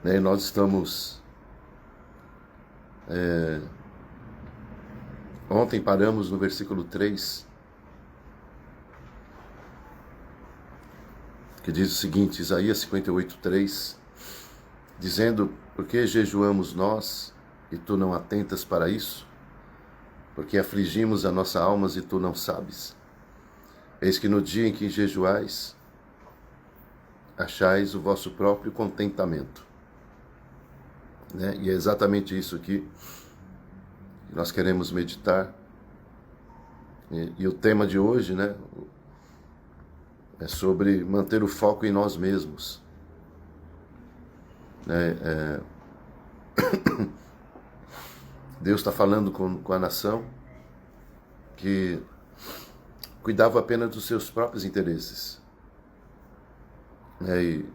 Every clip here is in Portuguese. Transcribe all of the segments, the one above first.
E nós estamos... Ontem paramos no versículo 3, que diz o seguinte, Isaías 58:3, dizendo: por que jejuamos nós, e tu não atentas para isso? Porque afligimos a nossa alma, e tu não sabes. Eis que no dia em que jejuais, achais o vosso próprio contentamento. E é exatamente isso aqui que nós queremos meditar. E o tema de hoje, é sobre manter o foco em nós mesmos. Deus está falando com a nação que cuidava apenas dos seus próprios interesses. E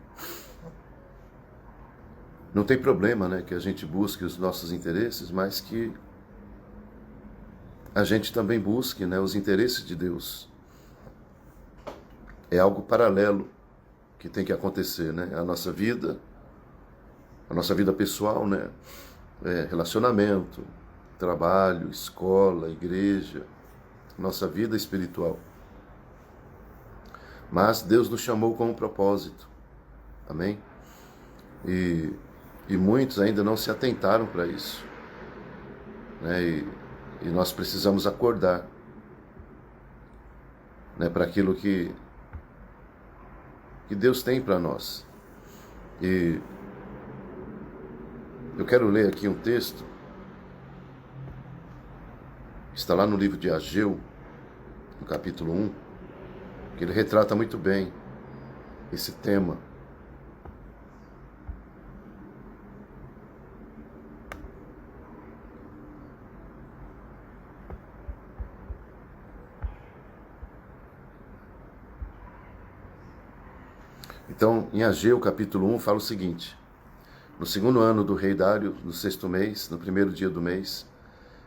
não tem problema, que a gente busque os nossos interesses, mas que a gente também busque, os interesses de Deus. É algo paralelo que tem que acontecer, A nossa vida pessoal, relacionamento, trabalho, escola, igreja, nossa vida espiritual. Mas Deus nos chamou com um propósito, amém? E muitos ainda não se atentaram para isso, E nós precisamos acordar, para aquilo que Deus tem para nós. E eu quero ler aqui um texto, que está lá no livro de Ageu, no capítulo 1, que ele retrata muito bem esse tema. Então, em Ageu, capítulo 1, fala o seguinte: no segundo ano do rei Dário, no sexto mês, no primeiro dia do mês,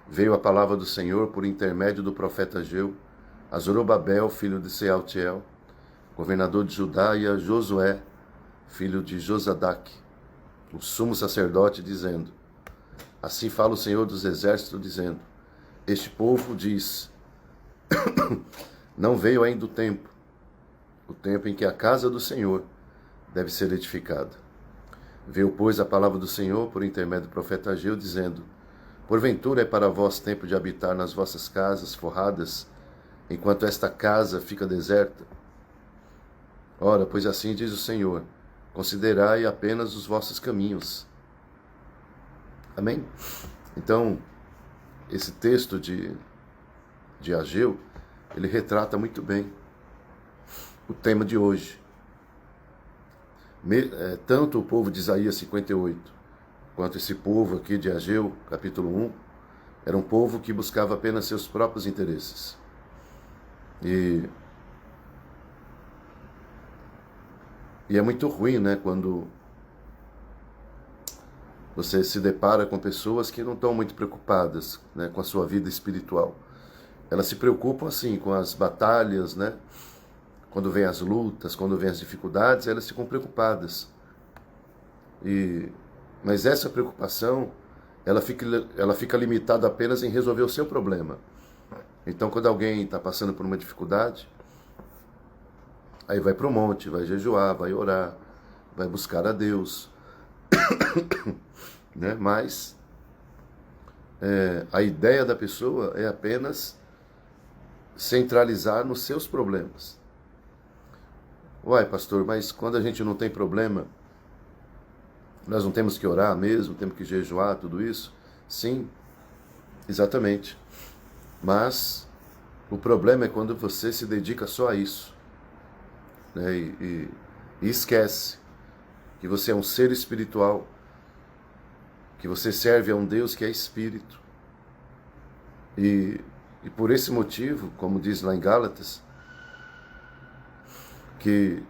veio a palavra do Senhor por intermédio do profeta Ageu a Zorobabel, filho de Sealtiel, governador de Judá, e a Josué, filho de Josadaque, o sumo sacerdote, dizendo: assim fala o Senhor dos exércitos, dizendo: este povo diz, não veio ainda o tempo em que a casa do Senhor deve ser edificada. Veio, pois, a palavra do Senhor por intermédio do profeta Ageu, dizendo: porventura é para vós tempo de habitar nas vossas casas forradas, enquanto esta casa fica deserta? Ora, pois assim diz o Senhor: considerai apenas os vossos caminhos. Amém? Então, esse texto de Ageu, ele retrata muito bem o tema de hoje. Tanto o povo de Isaías 58, quanto esse povo aqui de Ageu, capítulo 1, era um povo que buscava apenas seus próprios interesses. E é muito ruim, quando você se depara com pessoas que não estão muito preocupadas, com a sua vida espiritual. Elas se preocupam, assim, com as batalhas, Quando vem as lutas, quando vem as dificuldades, elas ficam preocupadas. Mas essa preocupação, ela fica limitada apenas em resolver o seu problema. Então, quando alguém está passando por uma dificuldade, aí vai para o monte, vai jejuar, vai orar, vai buscar a Deus. Mas a ideia da pessoa é apenas centralizar nos seus problemas. Uai, pastor, mas quando a gente não tem problema, nós não temos que orar mesmo, temos que jejuar, tudo isso? Sim, exatamente. Mas o problema é quando você se dedica só a isso, e esquece que você é um ser espiritual, que você serve a um Deus que é espírito. E por esse motivo, como diz lá em Gálatas, que,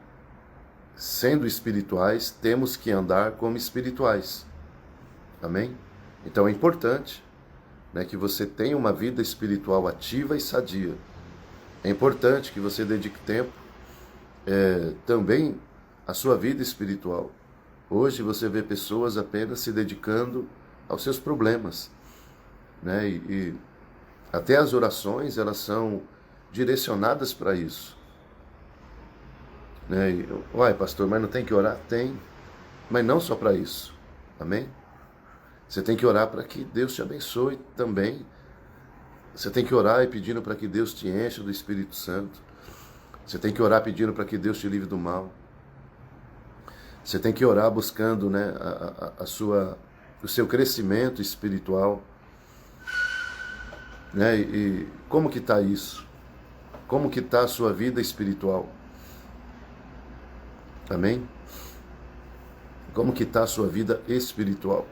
sendo espirituais, temos que andar como espirituais. Amém? Então é importante, que você tenha uma vida espiritual ativa e sadia. É importante que você dedique tempo também à sua vida espiritual. Hoje você vê pessoas apenas se dedicando aos seus problemas, né? E até as orações, elas são direcionadas para isso, né? Uai, pastor, mas não tem que orar? Tem, mas não só para isso, amém? Você tem que orar para que Deus te abençoe também. Você tem que orar e pedindo para que Deus te encha do Espírito Santo. Você tem que orar pedindo para que Deus te livre do mal. Você tem que orar buscando, né, o seu crescimento espiritual. Né? E como que está isso? Como que está a sua vida espiritual? Amém? Como que está a sua vida espiritual?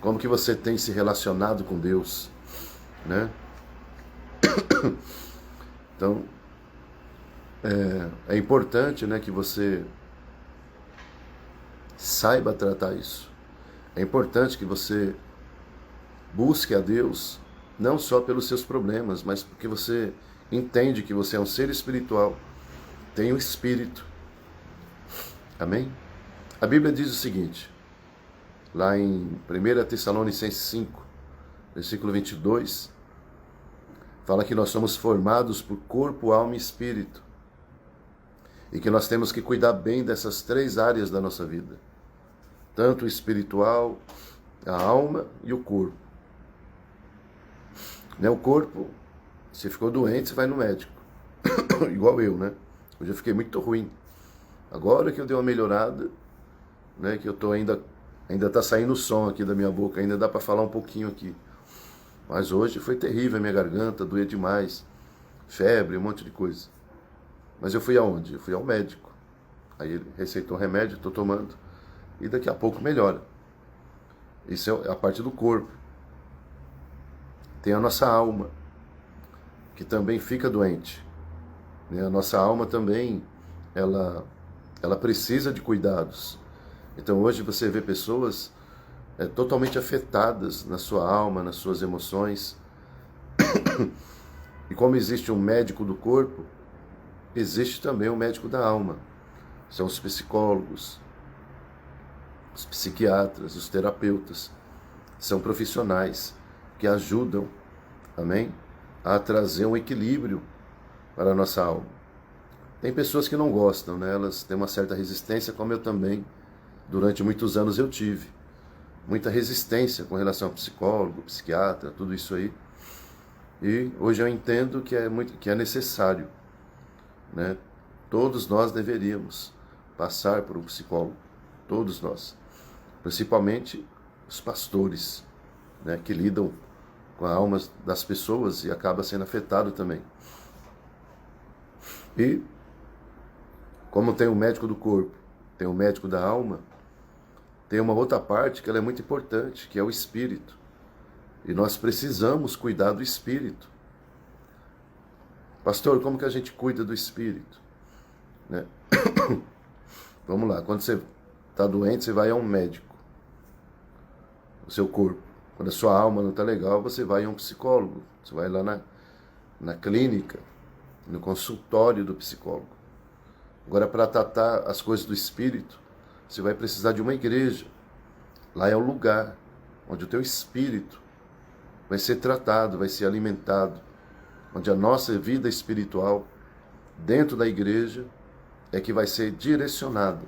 Como que você tem se relacionado com Deus? Né? Então, é importante, né, que você saiba tratar isso. É importante que você busque a Deus, não só pelos seus problemas, mas porque você entende que você é um ser espiritual, tem um espírito. Amém? A Bíblia diz o seguinte, lá em 1 Tessalonicenses 5, versículo 22, fala que nós somos formados por corpo, alma e espírito. E que nós temos que cuidar bem dessas três áreas da nossa vida. Tanto o espiritual, a alma e o corpo. Né? O corpo, se ficou doente, você vai no médico. Igual eu, né? Hoje eu fiquei muito ruim. Agora que eu dei uma melhorada, né? Que eu tô ainda tá saindo o som aqui da minha boca, ainda dá para falar um pouquinho aqui. Mas hoje foi terrível a minha garganta, doía demais. Febre, um monte de coisa. Mas eu fui aonde? Eu fui ao médico. Aí ele receitou um remédio, estou tomando. E daqui a pouco melhora. Isso é a parte do corpo. Tem a nossa alma, que também fica doente. A nossa alma também, ela precisa de cuidados. Então hoje você vê pessoas totalmente afetadas na sua alma, nas suas emoções. E como existe um médico do corpo, existe também o médico da alma. São os psicólogos, os psiquiatras, os terapeutas. São profissionais que ajudam, amém, a trazer um equilíbrio para a nossa alma. Tem pessoas que não gostam, né? Elas têm uma certa resistência, como eu também, durante muitos anos eu tive. Muita resistência com relação ao psicólogo, psiquiatra, tudo isso aí. E hoje eu entendo que é necessário, né? Todos nós deveríamos passar por um psicólogo, todos nós, principalmente os pastores, né, que lidam com a alma das pessoas e acaba sendo afetado também. E como tem o médico do corpo, tem o médico da alma, tem uma outra parte que ela é muito importante, que é o espírito. E nós precisamos cuidar do espírito. Pastor, como que a gente cuida do espírito? Né? Vamos lá, quando você está doente, você vai a um médico. O seu corpo. Quando a sua alma não está legal, você vai a um psicólogo. Você vai lá na clínica, no consultório do psicólogo. Agora, para tratar as coisas do espírito, você vai precisar de uma igreja. Lá é o lugar onde o teu espírito vai ser tratado, vai ser alimentado. Onde a nossa vida espiritual, dentro da igreja, é que vai ser direcionada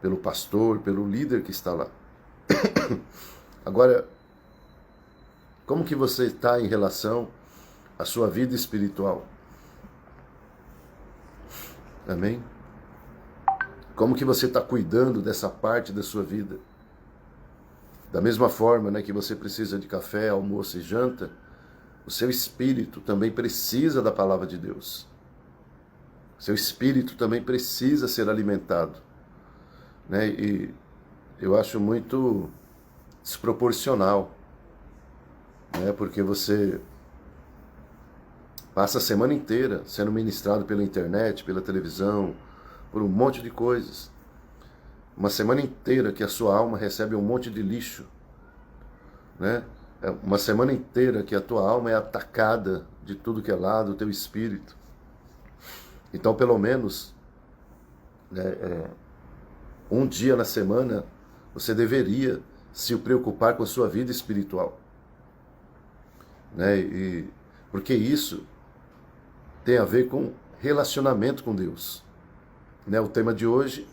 pelo pastor, pelo líder que está lá. Agora, como que você está em relação à sua vida espiritual? Amém? Como que você está cuidando dessa parte da sua vida? Da mesma forma, né, que você precisa de café, almoço e janta, o seu espírito também precisa da palavra de Deus. O seu espírito também precisa ser alimentado. Né? E eu acho muito desproporcional, né? Porque você passa a semana inteira sendo ministrado pela internet, pela televisão, por um monte de coisas. Uma semana inteira que a sua alma recebe um monte de lixo, né? Uma semana inteira que a tua alma é atacada de tudo que é lado, o teu espírito. Então, pelo menos, né, um dia na semana, você deveria se preocupar com a sua vida espiritual. Né? Porque isso tem a ver com relacionamento com Deus. Né? O tema de hoje,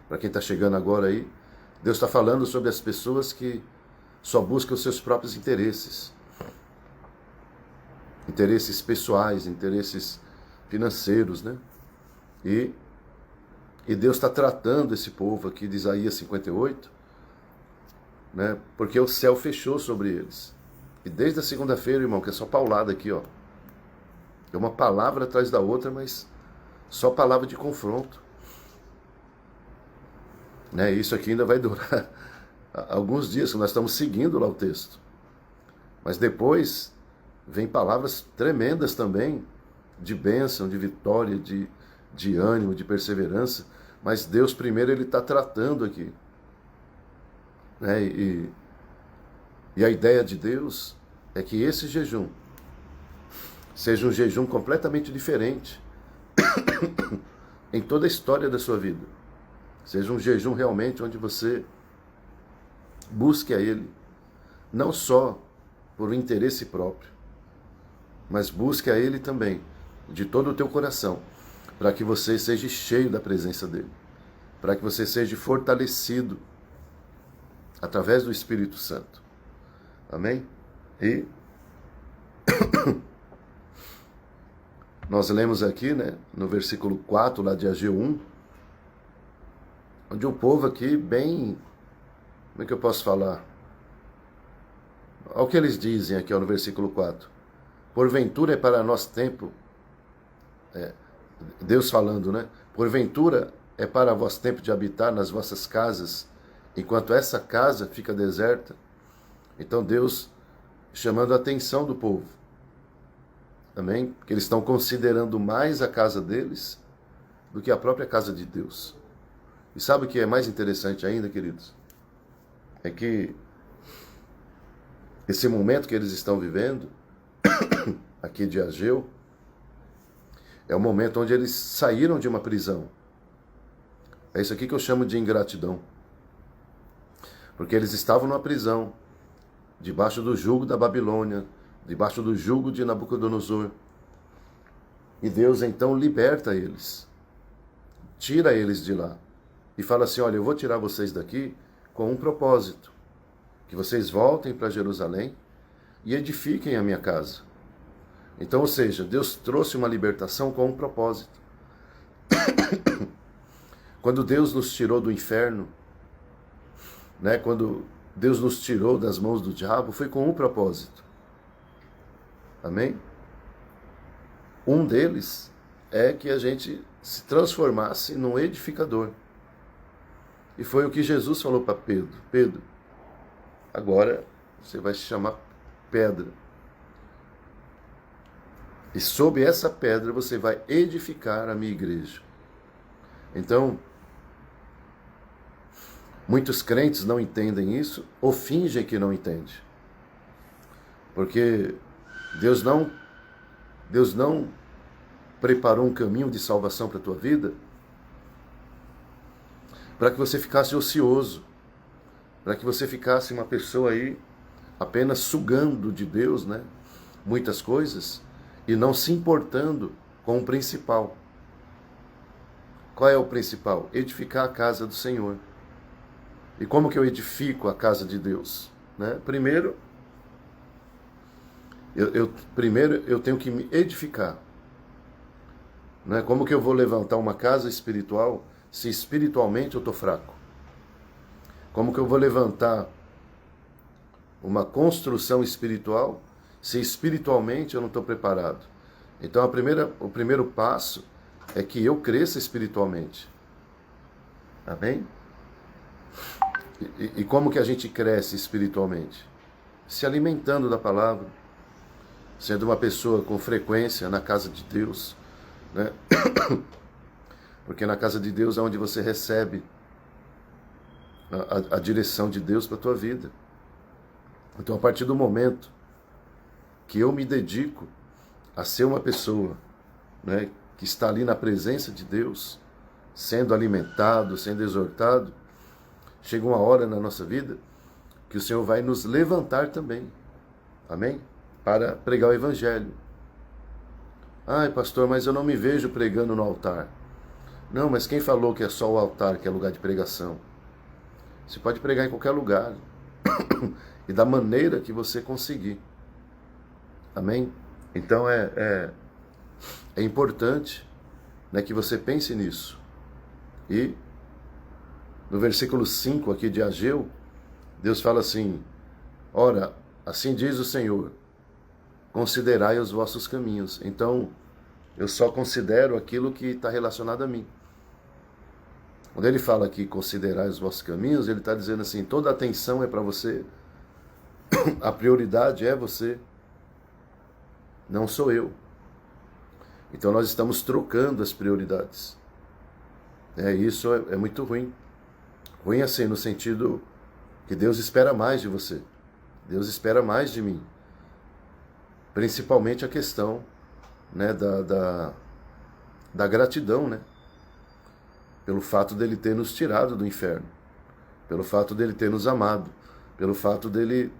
para quem está chegando agora aí, Deus está falando sobre as pessoas que só buscam os seus próprios interesses. Interesses pessoais, interesses financeiros, né? E Deus está tratando esse povo aqui de Isaías 58, né? Porque o céu fechou sobre eles. E desde a segunda-feira, irmão, que é só paulada aqui, ó. É uma palavra atrás da outra, mas só palavra de confronto. Né? Isso aqui ainda vai durar alguns dias, que nós estamos seguindo lá o texto. Mas depois vem palavras tremendas também, de bênção, de vitória, de ânimo, de perseverança. Mas Deus primeiro, Ele está tratando aqui. Né? E a ideia de Deus é que esse jejum seja um jejum completamente diferente em toda a história da sua vida. Seja um jejum realmente onde você busque a Ele, não só por interesse próprio, mas busque a Ele também, de todo o teu coração, para que você seja cheio da presença dEle, para que você seja fortalecido através do Espírito Santo. Amém? E nós lemos aqui, né, no versículo 4, lá de Ageu 1, onde o povo aqui bem... Como é que eu posso falar? Olha o que eles dizem aqui, ó, no versículo 4. Porventura é para nós tempo... Deus falando, né? Porventura é para vós tempo de habitar nas vossas casas, enquanto essa casa fica deserta. Então Deus chamando a atenção do povo. Amém? Porque eles estão considerando mais a casa deles do que a própria casa de Deus. E sabe o que é mais interessante ainda, queridos? É que esse momento que eles estão vivendo, aqui de Ageu, é o momento onde eles saíram de uma prisão. É isso aqui que eu chamo de ingratidão. Porque eles estavam numa prisão, debaixo do jugo da Babilônia, debaixo do jugo de Nabucodonosor. E Deus então liberta eles, tira eles de lá. E fala assim, olha, eu vou tirar vocês daqui com um propósito. Que vocês voltem para Jerusalém e edifiquem a minha casa. Então, ou seja, Deus trouxe uma libertação com um propósito. Quando Deus nos tirou do inferno, né, quando Deus nos tirou das mãos do diabo, foi com um propósito. Amém? Um deles é que a gente se transformasse num edificador. E foi o que Jesus falou para Pedro. Pedro, agora você vai se chamar pedra. E sob essa pedra você vai edificar a minha igreja. Então, muitos crentes não entendem isso ou fingem que não entendem. Porque Deus não preparou um caminho de salvação para a tua vida para que você ficasse ocioso, para que você ficasse uma pessoa aí apenas sugando de Deus, né, muitas coisas e não se importando com o principal. Qual é o principal? Edificar a casa do Senhor. E como que eu edifico a casa de Deus? Né? Primeiro, eu tenho que me edificar. Né? Como que eu vou levantar uma casa espiritual se espiritualmente eu estou fraco? Como que eu vou levantar uma construção espiritual se espiritualmente eu não estou preparado? Então o primeiro passo é que eu cresça espiritualmente. Amém? E como que a gente cresce espiritualmente? Se alimentando da palavra, sendo uma pessoa com frequência na casa de Deus, né? Porque na casa de Deus é onde você recebe a direção de Deus para a tua vida. Então, a partir do momento que eu me dedico a ser uma pessoa, né, que está ali na presença de Deus, sendo alimentado, sendo exortado, chega uma hora na nossa vida que o Senhor vai nos levantar também, amém? Para pregar o Evangelho. Ai, pastor, mas eu não me vejo pregando no altar. Não, mas quem falou que é só o altar que é lugar de pregação? Você pode pregar em qualquer lugar e da maneira que você conseguir, amém? Então é importante, né, que você pense nisso. E no versículo 5 aqui de Ageu, Deus fala assim: ora, assim diz o Senhor, considerai os vossos caminhos. Então, eu só considero aquilo que está relacionado a mim. Quando ele fala aqui, considerai os vossos caminhos, ele está dizendo assim, toda a atenção é para você, a prioridade é você, não sou eu. Então nós estamos trocando as prioridades. Isso é muito ruim. Ruim assim, no sentido que Deus espera mais de você. Deus espera mais de mim. Principalmente a questão, né, da gratidão, né? Pelo fato dele ter nos tirado do inferno. Pelo fato dele ter nos amado. Pelo fato dele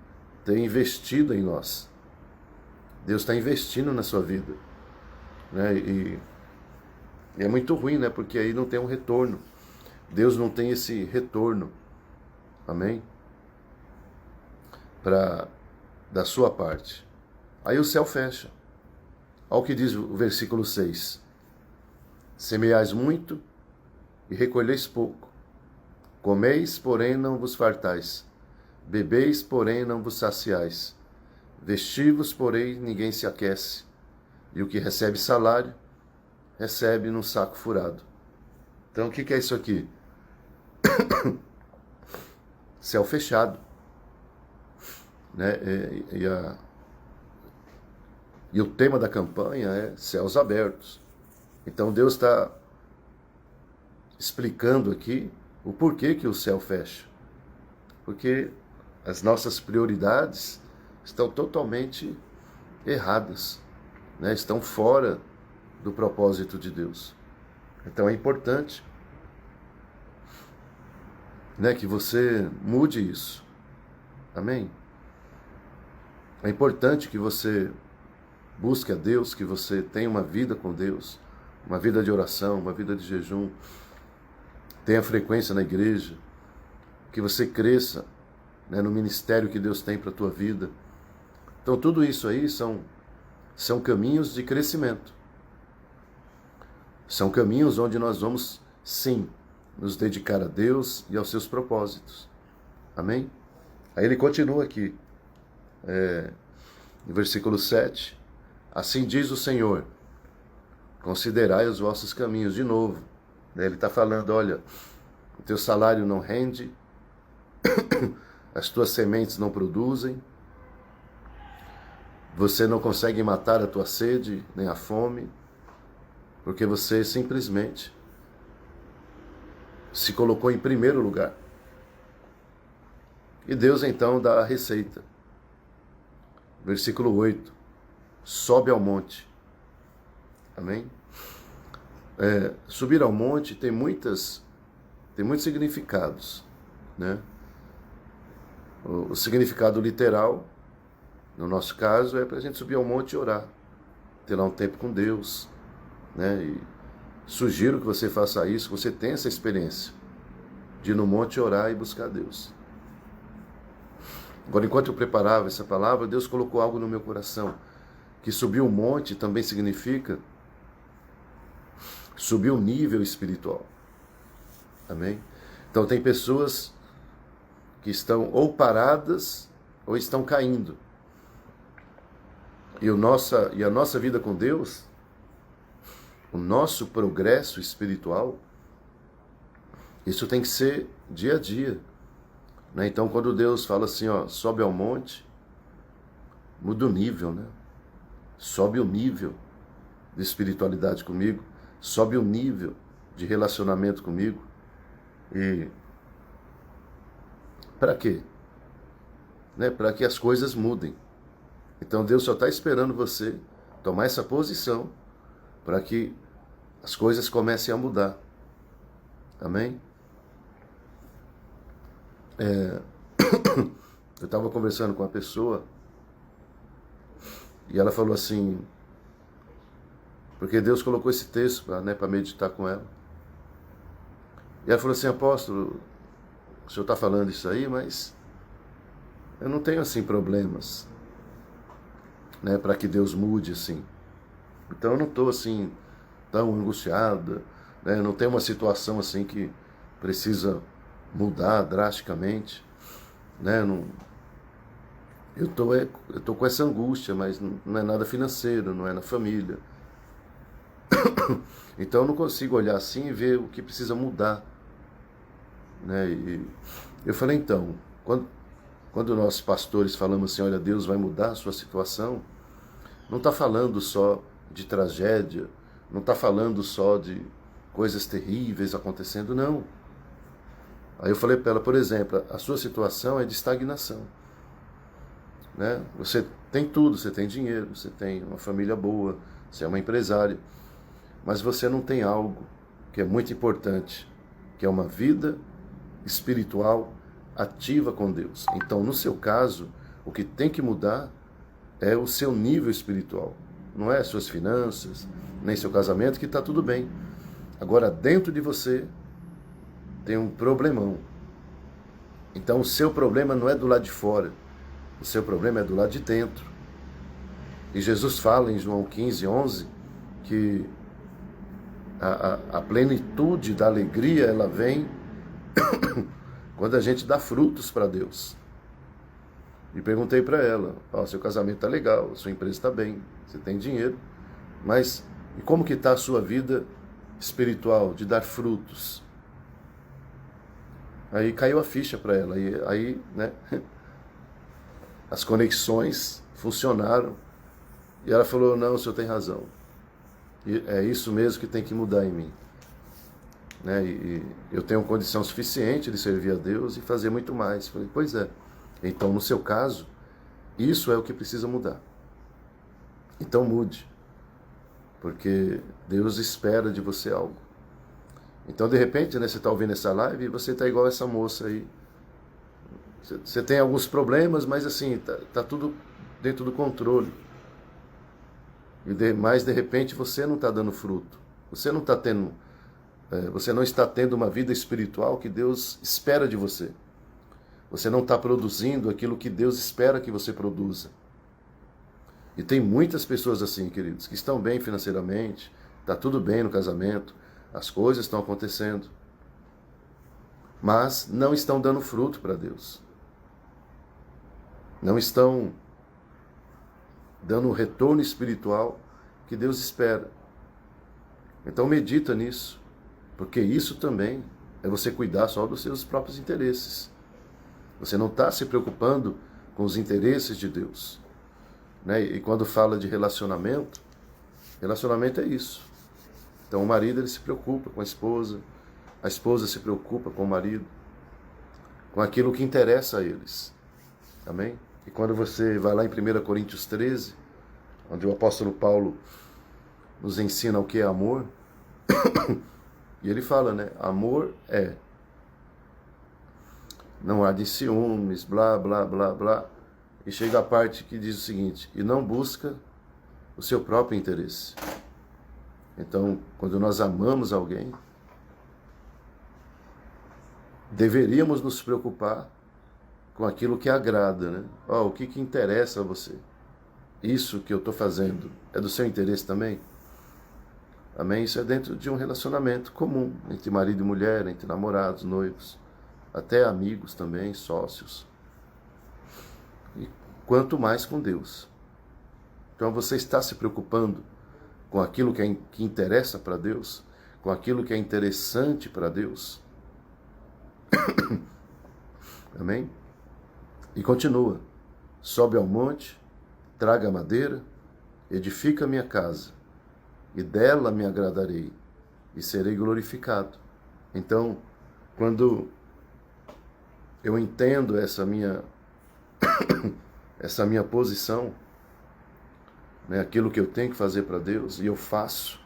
ter investido em nós. Deus está investindo na sua vida. Né? E é muito ruim, né? Porque aí não tem um retorno. Deus não tem esse retorno. Amém? Da sua parte. Aí o céu fecha. Olha o que diz o versículo 6. Semeais muito e recolheis pouco. Comeis, porém não vos fartais. Bebeis, porém não vos saciais. Vestivos, porém ninguém se aquece. E o que recebe salário, recebe num saco furado. Então o que é isso aqui? Céu fechado. Né? E o tema da campanha é céus abertos. Então Deus está explicando aqui o porquê que o céu fecha. Porque as nossas prioridades estão totalmente erradas, né? Estão fora do propósito de Deus. Então é importante, né, que você mude isso. Amém? É importante que você busque a Deus, que você tenha uma vida com Deus, uma vida de oração, uma vida de jejum, tenha frequência na igreja, que você cresça, né, no ministério que Deus tem para a tua vida. Então tudo isso aí são caminhos de crescimento. São caminhos onde nós vamos, sim, nos dedicar a Deus e aos seus propósitos. Amém? Aí ele continua aqui, no versículo 7. Assim diz o Senhor, considerai os vossos caminhos. De novo, né, ele está falando, olha, o teu salário não rende, as tuas sementes não produzem, você não consegue matar a tua sede, nem a fome, porque você simplesmente se colocou em primeiro lugar. E Deus então dá a receita. Versículo 8. Sobe ao monte. Amém? Subir ao monte tem muitos significados, né? O significado literal, no nosso caso, é para a gente subir ao monte e orar, ter lá um tempo com Deus, né? E sugiro que você faça isso, que você tenha essa experiência de ir no monte orar e buscar Deus. Agora, enquanto eu preparava essa palavra, Deus colocou algo no meu coração, que subir o monte também significa subir o nível espiritual. Amém? Então tem pessoas que estão ou paradas ou estão caindo. E a nossa vida com Deus, o nosso progresso espiritual, isso tem que ser dia a dia. Né? Então quando Deus fala assim, ó, sobe ao monte, muda o nível, né? Sobe o nível de espiritualidade comigo, sobe o nível de relacionamento comigo. E para quê? Né? Para que as coisas mudem. Então Deus só está esperando você tomar essa posição para que as coisas comecem a mudar. Amém? Eu estava conversando com uma pessoa e ela falou assim, porque Deus colocou esse texto para meditar com ela. E ela falou assim, apóstolo, o senhor está falando isso aí, mas eu não tenho assim problemas, né, para que Deus mude assim. Então eu não estou assim tão angustiada, né, não tem uma situação assim que precisa mudar drasticamente, né, não, eu tô com essa angústia, mas não é nada financeiro, não é na família. Então eu não consigo olhar assim e ver o que precisa mudar, né? E eu falei, então, quando nós pastores falamos assim, olha, Deus vai mudar a sua situação, não está falando só de tragédia, não está falando só de coisas terríveis acontecendo, não. Aí eu falei para ela, por exemplo, a sua situação é de estagnação, né? Você tem tudo, você tem dinheiro, você tem uma família boa, você é uma empresária, mas você não tem algo que é muito importante, que é uma vida espiritual ativa com Deus. Então, no seu caso, o que tem que mudar é o seu nível espiritual. Não é suas finanças, nem seu casamento, que está tudo bem. Agora, dentro de você, tem um problemão. Então, o seu problema não é do lado de fora. O seu problema é do lado de dentro. E Jesus fala em João 15:11, que a plenitude da alegria, ela vem quando a gente dá frutos para Deus. E perguntei para ela, seu casamento está legal, sua empresa está bem, você tem dinheiro, mas e como que está a sua vida espiritual, de dar frutos? Aí caiu a ficha para ela, aí, né, as conexões funcionaram, e ela falou, não, o senhor tem razão, e é isso mesmo que tem que mudar em mim. Né? E eu tenho condição suficiente de servir a Deus e fazer muito mais. Falei, pois é. Então, no seu caso, isso é o que precisa mudar. Então mude, porque Deus espera de você algo. Então, de repente, né, você está ouvindo essa live e você está igual essa moça aí. Você tem alguns problemas, mas assim, tá tudo dentro do controle. Mas, de repente, você não está dando fruto. Você não está tendo uma vida espiritual que Deus espera de você. Você não está produzindo aquilo que Deus espera que você produza. E tem muitas pessoas assim, queridos, que estão bem financeiramente, está tudo bem no casamento, as coisas estão acontecendo, mas não estão dando fruto para Deus. Não estão dando o retorno espiritual que Deus espera. Então medita nisso. Porque isso também é você cuidar só dos seus próprios interesses. Você não está se preocupando com os interesses de Deus. Né? E quando fala de relacionamento é isso. Então o marido ele se preocupa com a esposa se preocupa com o marido, com aquilo que interessa a eles. Amém? E quando você vai lá em 1 Coríntios 13, onde o apóstolo Paulo nos ensina o que é amor, e ele fala, né? Amor é. Não há de ciúmes, blá, blá, blá, blá. E chega a parte que diz o seguinte, e não busca o seu próprio interesse. Então, quando nós amamos alguém, deveríamos nos preocupar com aquilo que agrada, né? O que interessa a você? Isso que eu estou fazendo é do seu interesse também? Amém? Isso é dentro de um relacionamento comum, entre marido e mulher, entre namorados, noivos, até amigos também, sócios. E quanto mais com Deus. Então você está se preocupando com aquilo que interessa para Deus, com aquilo que é interessante para Deus. Amém? E continua. Sobe ao monte, traga madeira, edifica minha casa, e dela me agradarei, e serei glorificado. Então, quando eu entendo essa minha posição, né, aquilo que eu tenho que fazer para Deus, e eu faço,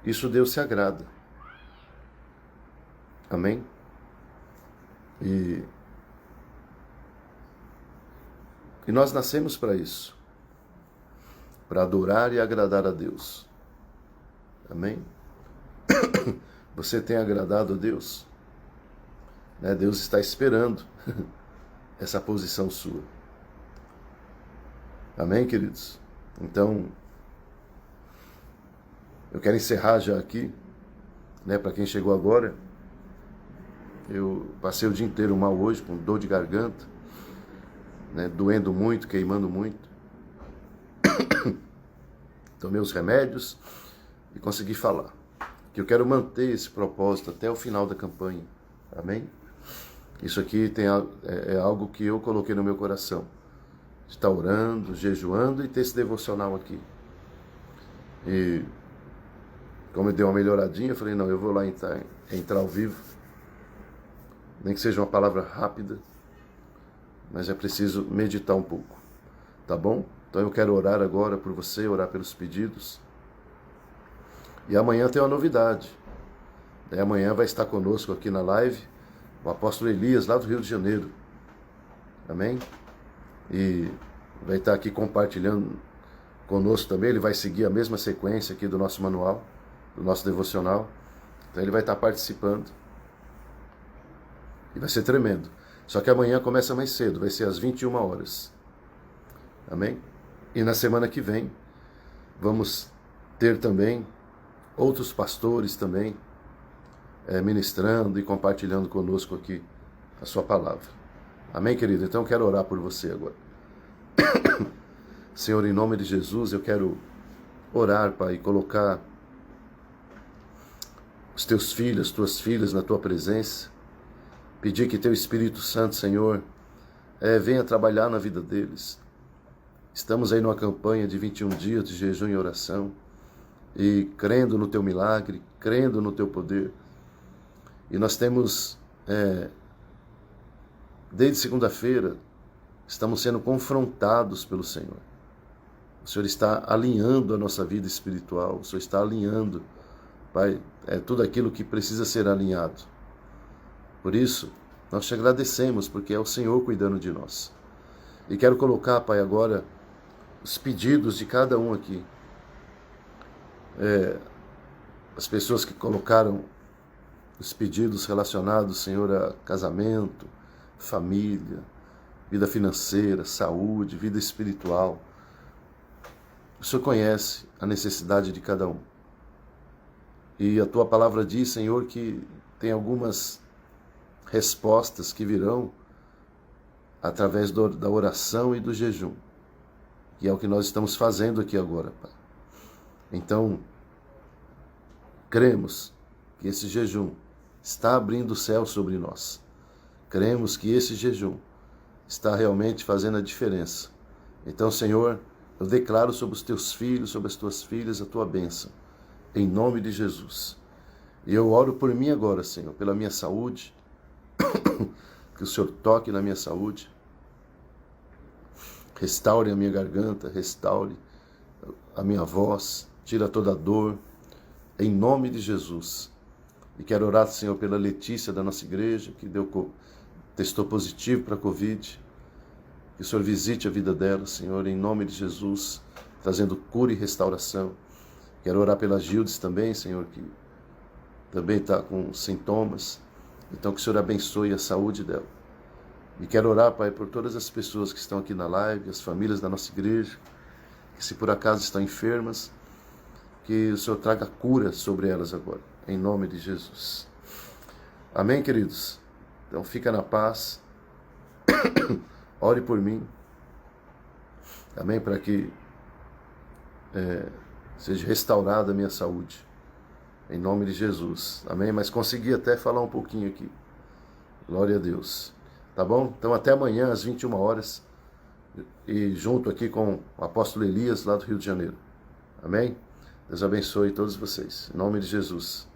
isso Deus se agrada. Amém? E nós nascemos para isso, para adorar e agradar a Deus. Amém? Você tem agradado a Deus? Né? Deus está esperando essa posição sua. Amém, queridos? Então, eu quero encerrar já aqui, né? Para quem chegou agora, eu passei o dia inteiro mal hoje, com dor de garganta, né? Doendo muito, queimando muito. Tomei os remédios e consegui falar. Que eu quero manter esse propósito até o final da campanha. Amém? Isso aqui é algo que eu coloquei no meu coração. De estar orando, jejuando e ter esse devocional aqui. E como eu dei uma melhoradinha, eu falei, não, eu vou lá entrar ao vivo. Nem que seja uma palavra rápida, mas é preciso meditar um pouco. Tá bom? Então eu quero orar agora por você, orar pelos pedidos. E amanhã tem uma novidade. Amanhã vai estar conosco aqui na live o apóstolo Elias, lá do Rio de Janeiro. Amém? E vai estar aqui compartilhando conosco também. Ele vai seguir a mesma sequência aqui do nosso manual, do nosso devocional. Então ele vai estar participando. E vai ser tremendo. Só que amanhã começa mais cedo, vai ser às 21 horas. Amém? E na semana que vem vamos ter também outros pastores também ministrando e compartilhando conosco aqui a sua palavra. Amém, querido? Então eu quero orar por você agora. Senhor, em nome de Jesus, eu quero orar, Pai, e colocar os teus filhos, tuas filhas na tua presença. Pedir que teu Espírito Santo, Senhor, venha trabalhar na vida deles. Estamos aí numa campanha de 21 dias de jejum e oração. E crendo no teu milagre, crendo no teu poder. E nós temos, desde segunda-feira, estamos sendo confrontados pelo Senhor. O Senhor está alinhando a nossa vida espiritual, o Senhor está alinhando, Pai, tudo aquilo que precisa ser alinhado. Por isso, nós te agradecemos, porque é o Senhor cuidando de nós. E quero colocar, Pai, agora, os pedidos de cada um aqui. As pessoas que colocaram os pedidos relacionados, Senhor, a casamento, família, vida financeira, saúde, vida espiritual. O Senhor conhece a necessidade de cada um. E a tua palavra diz, Senhor, que tem algumas respostas que virão através da oração e do jejum, que é o que nós estamos fazendo aqui agora, Pai. Então, cremos que esse jejum está abrindo o céu sobre nós. Cremos que esse jejum está realmente fazendo a diferença. Então, Senhor, eu declaro sobre os teus filhos, sobre as tuas filhas, a tua bênção, em nome de Jesus. E eu oro por mim agora, Senhor, pela minha saúde, que o Senhor toque na minha saúde, restaure a minha garganta, restaure a minha voz, tira toda a dor, em nome de Jesus. E quero orar, Senhor, pela Letícia da nossa igreja, que testou positivo para a Covid. Que o Senhor visite a vida dela, Senhor, em nome de Jesus, trazendo cura e restauração. Quero orar pela Gildes também, Senhor, que também está com sintomas. Então que o Senhor abençoe a saúde dela. E quero orar, Pai, por todas as pessoas que estão aqui na live, as famílias da nossa igreja, que se por acaso estão enfermas, que o Senhor traga cura sobre elas agora, em nome de Jesus. Amém, queridos? Então fica na paz. Ore por mim. Amém? Para que seja restaurada a minha saúde. Em nome de Jesus. Amém? Mas consegui até falar um pouquinho aqui. Glória a Deus. Tá bom? Então até amanhã às 21 horas. E junto aqui com o apóstolo Elias lá do Rio de Janeiro. Amém? Deus abençoe todos vocês. Em nome de Jesus.